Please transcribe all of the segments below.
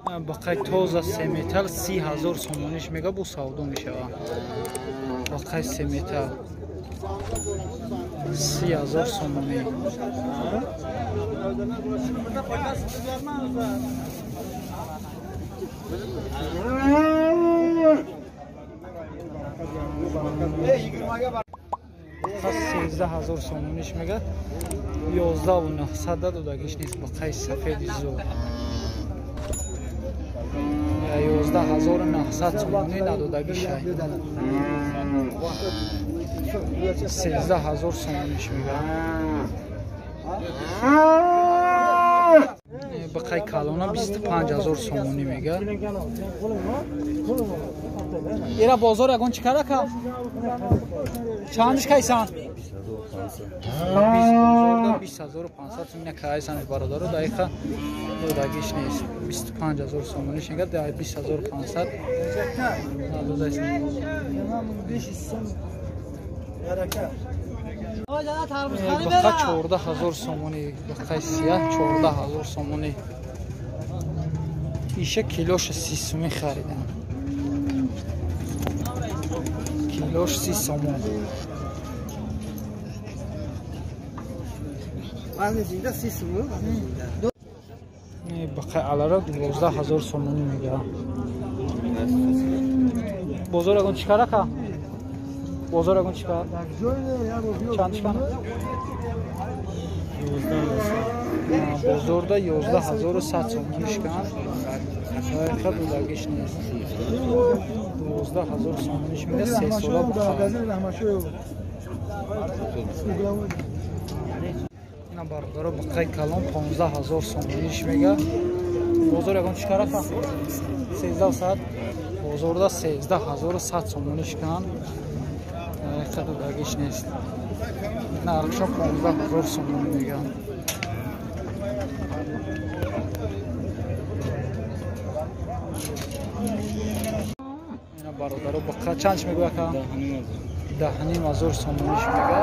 бақай тоза 3 метр 30,000 сомониш мега бу савдо мешава. бақай 3 метр 30,000 сомонӣ. бақай 13,000 сомониш мега 11,900 додагиш нест. бақай сафеди зӯ 11,900 сомонӣ надодагиш 13,000 сомониш мега. бақай калона 25,000 сомонӣ мега. ира бозор ягон чӣ кара ка? чандиш кайсан? 20,500 сомона кайсан бародаро дақиқа додагиш нест. 25,000 сомониш мега 20,500 надодагиш. бақай 14,000 сомонӣ. бақай сия 14,000 сомонӣ. иша килош 30 сомон харидам. килош 30 сомон. бақай алара 12,000 сомонӣ мега. бозор ягон чӣ кара ка? бозор ягон чӣ кара? чанд шкан? бозорда 11,100 сомониш кан. дақиқа додагиш нест. 12,000 сомониш мега 3 сола бухара. ина бародаро бақай калон 15,000 сомониш мега. бозор ягон чӣ кара ка? 13,100. бозорда 13,100 сомониш кан. дақиқа додагиш нест. нархша 15,000 сомон меган. ина бародаро бақай чандш мегӯя ка? 10,500 сомониш мега.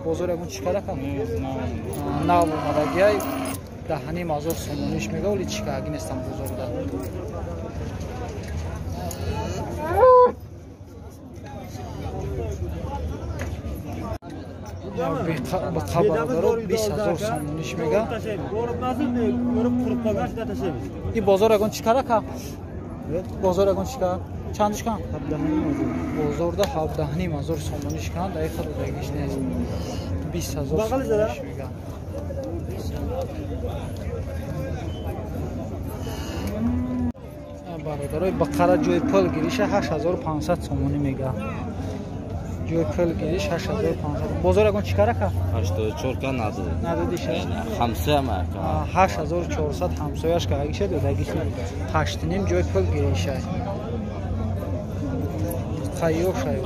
бозор ягон чӣ кара ка? нав омадагиай 10,500 сомониш мега. оли чӣ каги нестам бозорда. бақай бародаро 20,000 сомониш мега. и бозор ягон чӣ кара ка? бозор ягон чӣ кара? чандиш кан? бозорда 17,500 сомониш кан. дақиқа додагиш нест. 20,000 сомониш мега. бародарои бақара ҷои пул гириша 8,500 сомонӣ мега. ҷои пул гириш 8,500. бозор ягон чӣ кара ка? 84 ка надодиша. ҳамсоя мака 8400 ҳамсояш кагиша додагиш 8,5 ҷои пул гириша. қайёшай.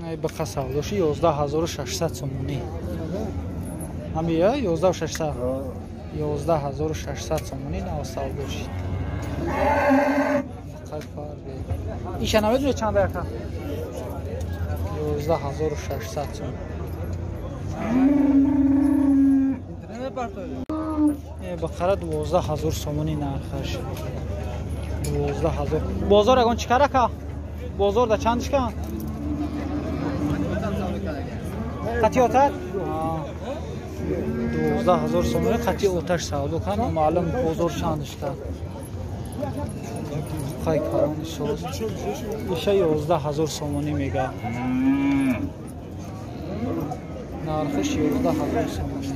ай бақа савдоши 11,600 сомонӣ. ҳамия 11,600. 11,600 сомонӣ нав савдоши. иша намедуне чанда яка? 11,600 сомон. бақара 12,000 сомонӣ нархаш. 12,000. бозор ягон чӣ кара ка? бозорда чандиш кан? қати оташ? 12,000 сомонӣ қати оташ савдо кан. маълум бозор чандиш ка? қай калони соз. иша 11,000 сомонӣ мега. нархаш 11,000 сомонӣ.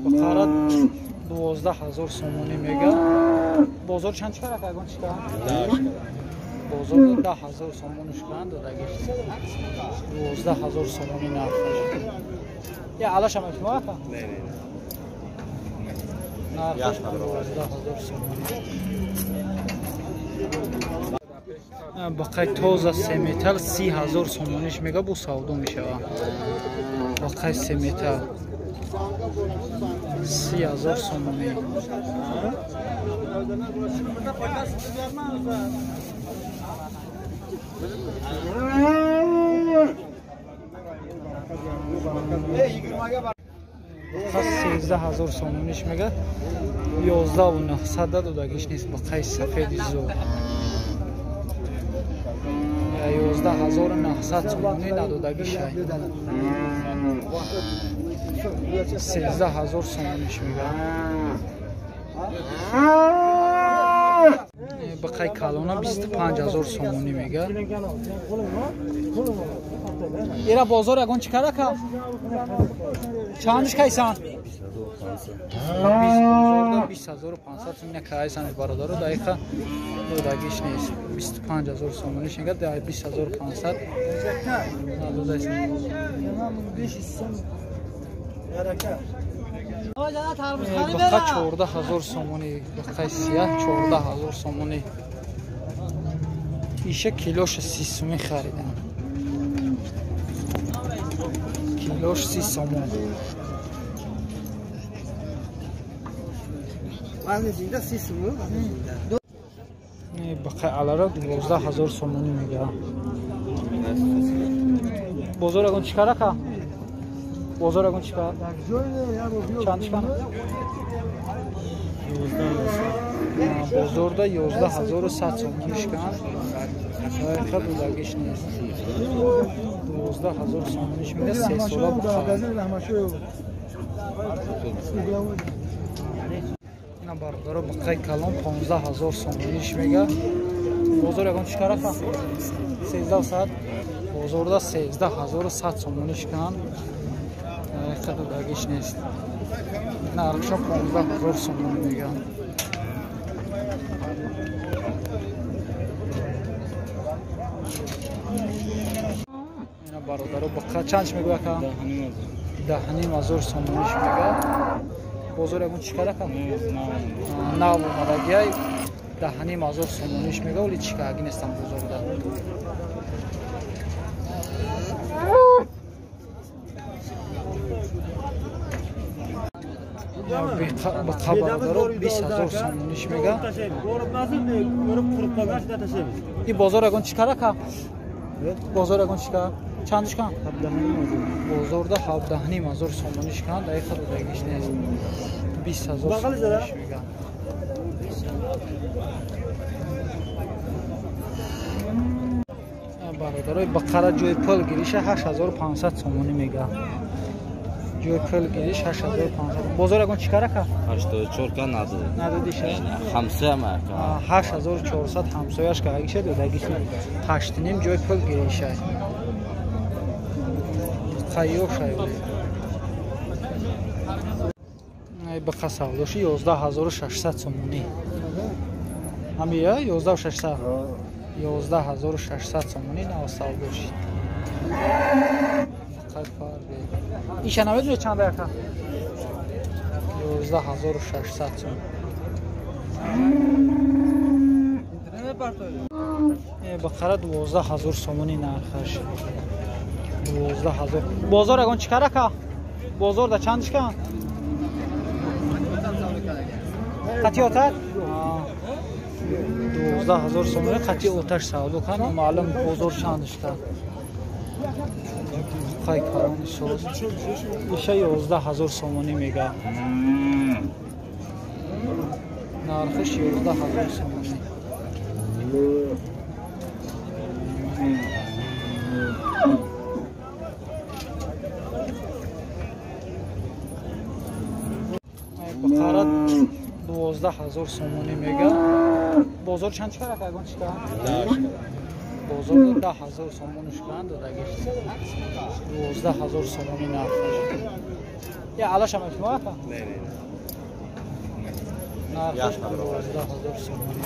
бақара 12,000 сомонӣ мега. бозор чанд кара кагон чӣ кара? бозор 10,000 сомониш кан додагиш. 12,000 сомонӣ нархаш. я алаша мешума ка? нархаш 12,000 сомонӣ. бақай тоза 3 метр 30,000 сомониш мега бу савдо мешава. бақай 3 метр 30,000 сомонӣ. خاص 13000 سومونیش میگه 11900 دادگیش نیست با قیس سفید زور 11900 سومونی ندادگیش 13000 سومونیش میگه بقای کالونا 25000 سومونی میگه ایرا بازار اگون چیکار که چندش کایسان 20500 سومونی کایسان برادر دقیقا دادگیش نیست 25000 سومونیش میگه 20500 بقا 14000 سومونی بقای سیاه 14000 سومونی ایشه کیلوش 30 سومی خریدم کیلوش 30 سومون بقای علارا 12000 سومونی میگه بازار اگون چیکاره که بازار اگون چیکار چندش کنه بازار دا 11100 سومونیش کن دقیقا دولگیش نیست 12000 سومونیش میده 3 ساله بخواه اینا برادر بقای کلام 15000 سومونیش میگه بازار اگون چیکاره که 13100 بازار دا 13100 سومونیش کن دقیقا دولگیش نیست نرخشا 15000 سومونی میگه اینا برادر بقا چندش میگه که 10500 سومونیش میگه بازار اگون چیکاره که نه اومدگی 10500 سومونیش میگه ولی چیکارگی نیستم بازار دا بقا برادر 20000 سومونیش میگه این بازار اگون چیکاره که بازار اگون چیکار چندش کن بازار دا 17500 سومونیش کن دقیقا دادگیش نیست 20000 سومونیش میگه برادرای بقره جوی پل گیریش 8500 سومونی میگه جوی پل گیریش 8500 بازار اگون چیکاره که 84 کن ندادیش همسه ما 8400 همسایش که اگیشه دادگیش 8.5 جوی پل گیریشه خیلی خیلی بقا سوداش 11600 سومونی همیه 11600 11600 سومونی نه سوداش خیلی فرقی ایشه نمیدونی چند دقیقه 11600 سومونی بقره 12000 سومونی نرخش 12000 بازار اگون چیکاره که بازار دا چندش کن قطعی آتش 12000 سومونی قطعی آتش سودو کن معلوم بازار چندش کن خیلی کارانی سوز ایشه 11000 سومونی میگه نرخش 11000 سومونی بقره 12000 سومونی میگه بازار چند چقدر اگون چیکار بازار 10000 سومونیش کن دادگیش 12000 سومونی نرخش یا علاش هم شما که نرخش 12000 سومونی